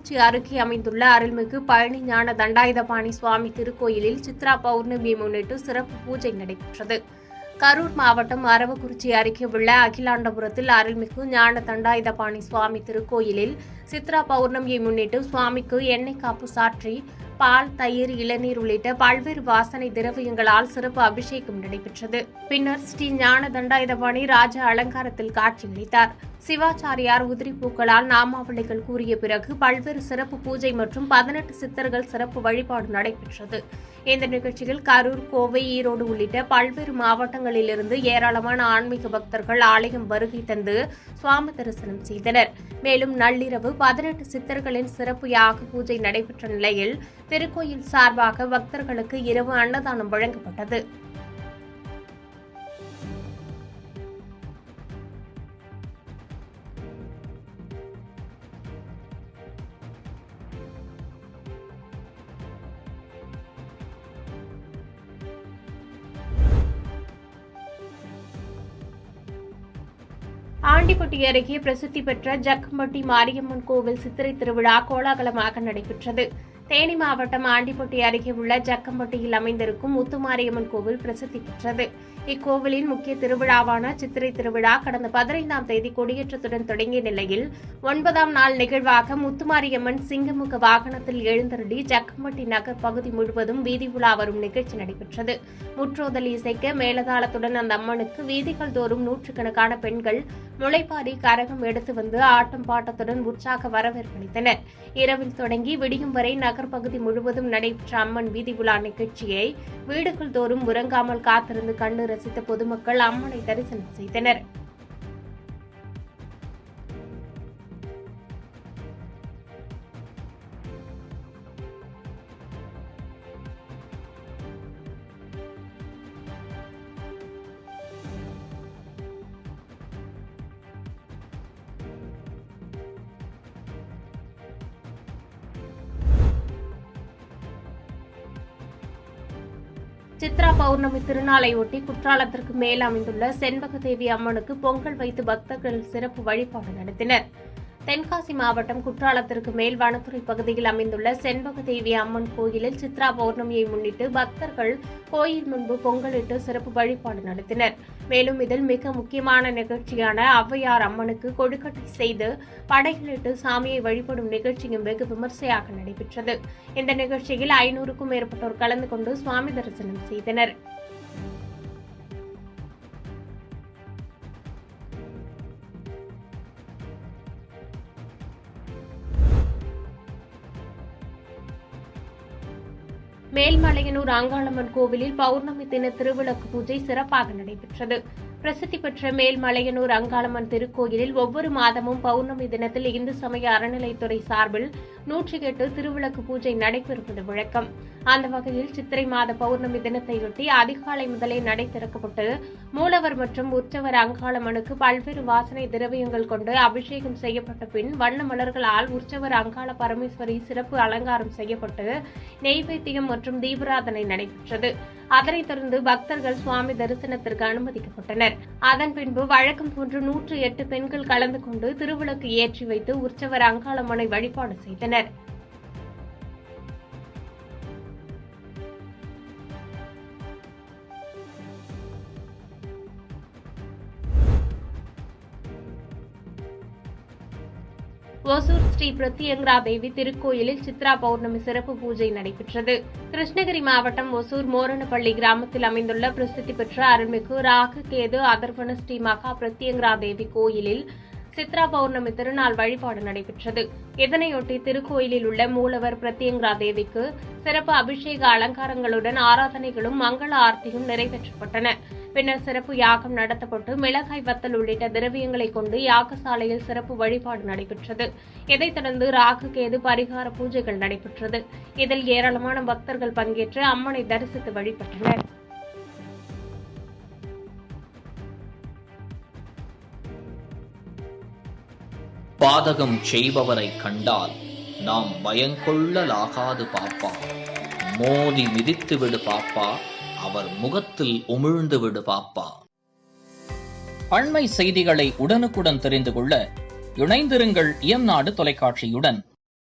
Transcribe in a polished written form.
அரவக்குறிச்சி அருகே அமைந்துள்ள அருள்மிகு பழனி ஞான தண்டாயுதபாணி சுவாமி திருக்கோயிலில் சித்ரா பௌர்ணமியை முன்னிட்டு சிறப்பு பூஜை நடைபெற்றது. கரூர் மாவட்டம் அரவக்குறிச்சி அருகே உள்ள அகிலாண்டபுரத்தில் அருள்மிகு ஞான தண்டாயுதபாணி சுவாமி திருக்கோயிலில் சித்ரா பௌர்ணமியை முன்னிட்டு சுவாமிக்கு எண்ணெய் காப்பு சாற்றி பால், தயிர், இளநீர் உள்ளிட்ட பல்வேறு வாசனை திரவியங்களால் சிறப்பு அபிஷேகம் நடைபெற்றது. பின்னர் ஸ்ரீ ஞான தண்டாயுதபாணி ராஜ அலங்காரத்தில் காட்சியளித்தார். சிவாச்சாரியார் உதிரி பூக்களால் நாமாவளிகள் கூறிய பிறகு பல்வேறு சிறப்பு பூஜை மற்றும் 18 சித்தர்கள் சிறப்பு வழிபாடு நடைபெற்றது. இந்த நிகழ்ச்சியில் கரூர், கோவை, ஈரோடு உள்ளிட்ட பல்வேறு மாவட்டங்களிலிருந்து ஏராளமான ஆன்மீக பக்தர்கள் ஆலயம் வருகை தந்து சுவாமி தரிசனம் செய்தனர். மேலும் நள்ளிரவு 18 சித்தர்களின் சிறப்பு யாக பூஜை நடைபெற்ற நிலையில் திருக்கோயில் சார்பாக பக்தர்களுக்கு இரவு அன்னதானம் வழங்கப்பட்டது. ஆண்டிப்பட்டி அருகே பிரசித்தி பெற்ற ஜக்கம்பட்டி மாரியம்மன் கோவில் சித்திரை திருவிழா கோலாகலமாக நடைபெற்றது. தேனி மாவட்டம் ஆண்டிப்பட்டி அருகே உள்ள ஜக்கம்பட்டியில் அமைந்திருக்கும் முத்துமாரியம்மன் கோவில் பிரசித்தி பெற்றது. இக்கோவிலின் முக்கிய திருவிழாவான சித்திரை திருவிழா கடந்த 15ஆம் தேதி கொடியேற்றத்துடன் தொடங்கிய நிலையில் 9ஆம் நாள் நிகழ்வாக முத்துமாரியம்மன் சிங்கமுக வாகனத்தில் எழுந்தருளி ஜக்கம்பட்டி நகர் பகுதி முழுவதும் வீதி உலா வரும் நிகழ்ச்சி நடைபெற்றது. முற்றோதல் இசைக்க மேலதாளத்துடன் அந்த அம்மனுக்கு வீதிகள் தோறும் நூற்றுக்கணக்கான பெண்கள் முளைப்பாரி கரகம் எடுத்து வந்து ஆட்டம் பாட்டத்துடன் உற்சாக வரவேற்பளித்தனர். இரவில் தொடங்கி விடியும் வரை நகர் பகுதி முழுவதும் நடைபெற்ற அம்மன் வீதி உலா நிகழ்ச்சியை வீடுகள் தோறும் உறங்காமல் காத்திருந்து கண்டு ரசித்த பொதுமக்கள் அம்மனை தரிசனம் செய்தனர். சித்ரா பௌர்ணமி திருநாளையொட்டி குற்றாலத்திற்கு மேல் அமைந்துள்ள செண்பகதேவி அம்மனுக்கு பொங்கல் வைத்து பக்தர்கள் சிறப்பு வழிபாடு நடத்தினர். தென்காசி மாவட்டம் குற்றாலத்திற்கு மேல் வனத்துறை பகுதியில் அமைந்துள்ள செண்பகதேவி அம்மன் கோயிலில் சித்ரா பௌர்ணமியை முன்னிட்டு பக்தர்கள் கோயில் முன்பு பொங்கலிட்டு சிறப்பு வழிபாடு நடத்தினர். மேலும் இதில் மிக முக்கியமான நிகழ்ச்சியான ஔவையார் அம்மனுக்கு கொழுக்கட்டை செய்து படைகளிட்டு சாமியை வழிபடும் நிகழ்ச்சியும் வெகு விமர்சையாக நடைபெற்றது. இந்த நிகழ்ச்சியில் 500க்கும் மேற்பட்டோர் கலந்து கொண்டு சுவாமி தரிசனம் செய்தனர். மேல்மலையனூர் அங்காளம்மன் கோவிலில் பௌர்ணமி தின திருவிளக்கு பூஜை சிறப்பாக நடைபெற்றது. பிரசித்தி பெற்ற மேல்மலையனூர் அங்காளம்மன் திருக்கோயிலில் ஒவ்வொரு மாதமும் பௌர்ணமி தினத்தில் இந்து சமய அறநிலைத்துறை சார்பில் 108 திருவிளக்கு பூஜை நடைபெறுவது வழக்கம். அந்த வகையில் சித்திரை மாத பௌர்ணமி தினத்தையொட்டி அதிகாலை முதலே நடை திறக்கப்பட்டு மூலவர் மற்றும் உற்சவர் அங்காளம்மனுக்கு பல்வேறு வாசனை திரவியங்கள் கொண்டு அபிஷேகம் செய்யப்பட்ட பின் வண்ண மலர்களால் உற்சவர் அங்காள பரமேஸ்வரி சிறப்பு அலங்காரம் செய்யப்பட்டு நெய்வேத்தியம் மற்றும் தீபாராதனை நடைபெற்றது. அதனைத் தொடர்ந்து பக்தர்கள் சுவாமி தரிசனத்திற்கு அனுமதிக்கப்பட்டனர். அதன் பின்பு வழக்கம் போன்று 108 பெண்கள் கலந்து கொண்டு திருவிளக்கு ஏற்றி வைத்து உற்சவர் அங்காளம்மனை வழிபாடு செய்தனர். ஒசூர் ஸ்ரீ பிரத்யங்கரா தேவி திருக்கோயிலில் சித்ரா பௌர்ணமி சிறப்பு பூஜை நடைபெற்றது. கிருஷ்ணகிரி மாவட்டம் ஒசூர் மோரணப்பள்ளி கிராமத்தில் அமைந்துள்ள பிரசித்தி பெற்ற அருள்மிகு ராகு கேது அதர்வன ஸ்ரீ மகா பிரத்யங்கரா தேவி கோயிலில் சித்ரா பௌர்ணமி திருநாள் வழிபாடு நடைபெற்றது. இதனையொட்டி திருக்கோயிலில் உள்ள மூலவர் பிரத்யங்கரா தேவிக்கு சிறப்பு அபிஷேக அலங்காரங்களுடன் ஆராதனைகளும் மங்கள ஆர்த்தியும் நிறைவேற்றப்பட்டன. பின்னர் சிறப்பு யாகம் நடத்தப்பட்டு மிளகாய் வத்தல் உள்ளிட்ட திரவியங்களை கொண்டு யாகசாலையில் சிறப்பு வழிபாடு நடைபெற்றது. இதைத் தொடர்ந்து ராகு கேது பரிகார பூஜைகள் நடைபெற்றது. இதில் ஏராளமான பக்தர்கள் பங்கேற்று அம்மனை தரிசித்து வழிபட்டனர். பாதகம் செய்பவரை கண்டால் நாம் பயங்கொள்ளலாகாது பாப்பா. மோதி மிதித்து விடு பாப்பா, அவர் முகத்தில் உமிழ்ந்து விடு பாப்பா. அண்மை செய்திகளை உடனுக்குடன் தெரிந்து கொள்ள இணைந்திருங்கள் இயம்நாடு தொலைக்காட்சியுடன்.